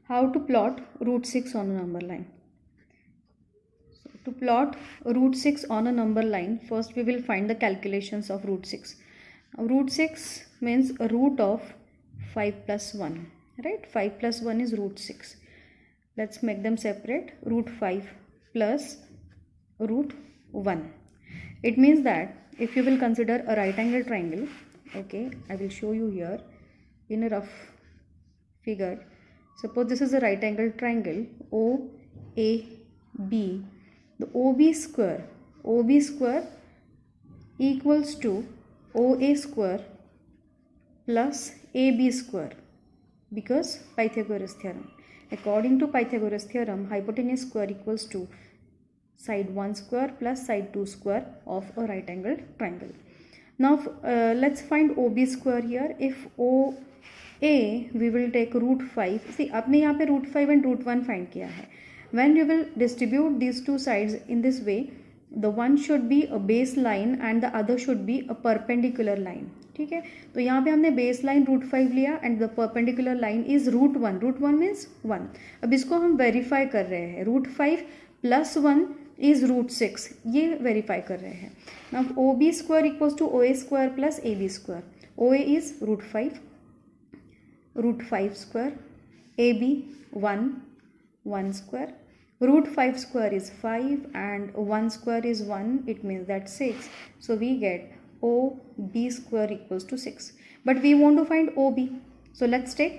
How to plot root 6 on a number line. So to plot root 6 on a number line, first we will find the calculations of root 6. Now, root 6 means a root of 5 plus 1, right? 5 plus 1 is root 6. Let's make them separate. Root 5 plus root 1. It means that if you will consider a right angle triangle, okay, I will show you here in a rough figure. Suppose this is a right angle triangle OAB. The OB square equals to OA square plus AB square, because Pythagoras theorem. According to Pythagoras theorem, hypotenuse square equals to side 1 square plus side 2 square of a right angle triangle. Now let's find OB square here. If OA we will take root 5. See, आपने यहाँ पे root 5 and root 1 find किया है. When you will distribute these two sides in this way, the one should be a base line and the other should be a perpendicular line. ठीक है, तो यहाँ पे हमने बेस लाइन रूट 5 लिया and the perpendicular line is root 1. Root 1 means 1. अब इसको हम वेरीफाई कर रहे हैं. रूट 5 प्लस 1 इज रूट 6, ये वेरीफाई कर रहे हैं. Now O B square equals to O A square plus A B square. O A is root 5 square, A B 1 square. Root 5 square is 5 and 1 square is 1. It means that 6. So we get OB square equals to 6. But we want to find OB. So let's take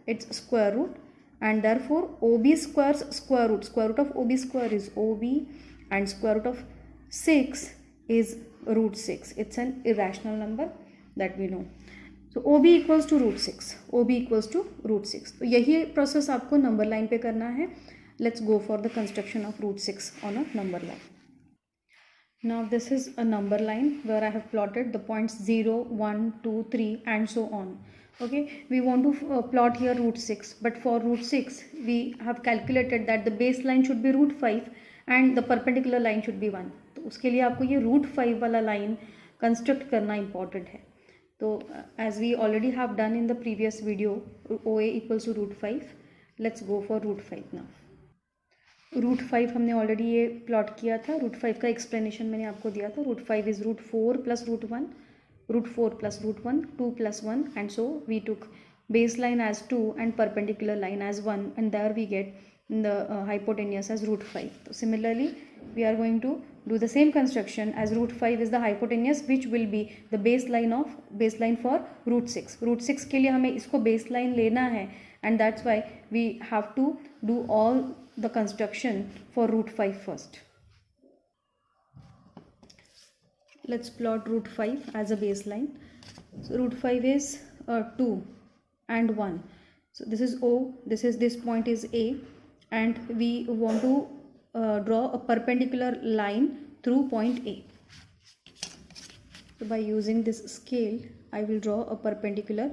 its square root, and therefore OB square's square root. Square root of OB square is OB and square root of 6 is root 6. It's an irrational number that we know. So OB equals to root 6. OB equals to root 6. तो यही process आपको number line पे करना है. Let's go for the construction of root 6 on a number line. Now this is a number line where I have plotted the points 0, 1, 2, 3 and so on. Okay, we want to plot here root 6, but for root 6 we have calculated that the baseline should be root 5 and the perpendicular line should be 1. तो उसके लिए आपको ये root 5 वाला line construct करना important है. तो as we already have done in the previous video, OA equals to root 5. Let's go for root 5 now. Root 5 हमने ऑलरेडी ये प्लॉट किया था. रूट 5 का एक्सप्लेनेशन मैंने आपको दिया था. Root 5 is root 4 plus root 1, root 4 plus root 1, 2 plus 1, and so we took base line as 2 and perpendicular line as 1, and there we get the hypotenuse as root 5. So similarly we are going to do the same construction as root 5 is the hypotenuse which will be the baseline for root 6. root 6 के लिए हमें इसको baseline लेना है, and that's why we have to do all the construction for root 5 first. Let's plot root 5 as a baseline. So root 5 is 2 and 1. So this is O, this point is A, and we want to draw a perpendicular line through point A. So by using this scale, I will draw a perpendicular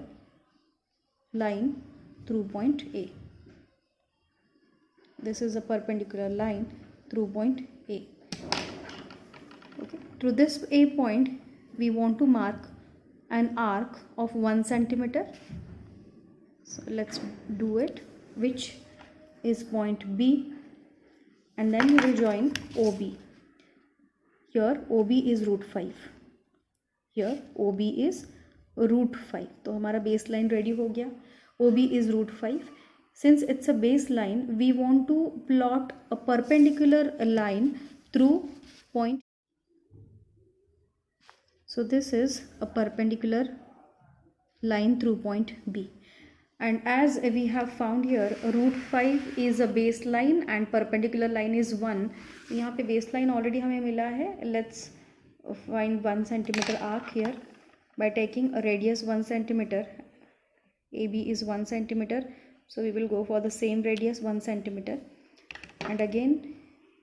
line through point A. This is a perpendicular line through point A. Okay. Through this A point, we want to mark an arc of 1 centimeter. So let's do it, which is point B, and then we will join OB. Here OB is root 5. Here OB is root 5. तो हमारा baseline ready हो गया. OB is root 5. Since it's a baseline, we want to plot a perpendicular line through point. So this is a perpendicular line through point B. And as we have found here, root 5 is a baseline and perpendicular line is 1. यहाँ पे baseline already हमें मिला है. Let's find 1 centimeter arc here by taking a radius 1 centimeter. AB is 1 centimeter. So we will go for the same radius 1 centimeter, and again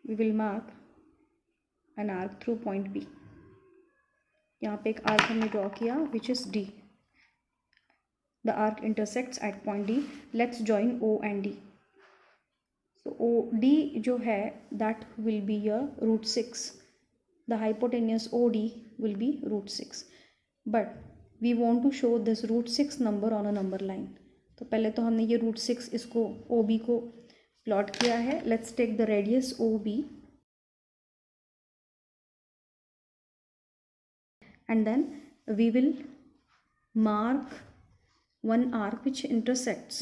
we will mark an arc through point B. यहाँ पे एक arc हमने draw किया which is D. The arc intersects at point D. Let's join O and D. So OD जो है that will be your root 6. The hypotenuse OD will be root 6. But we want to show this root 6 number on a number line. तो पहले तो हमने ये root 6 इसको O B को plot किया है. Let's take the radius O B and then we will mark one arc which intersects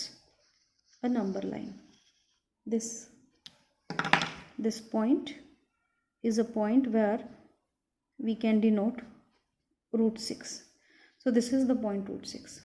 a number line. This point is a point where we can denote root 6. So this is the point root 6.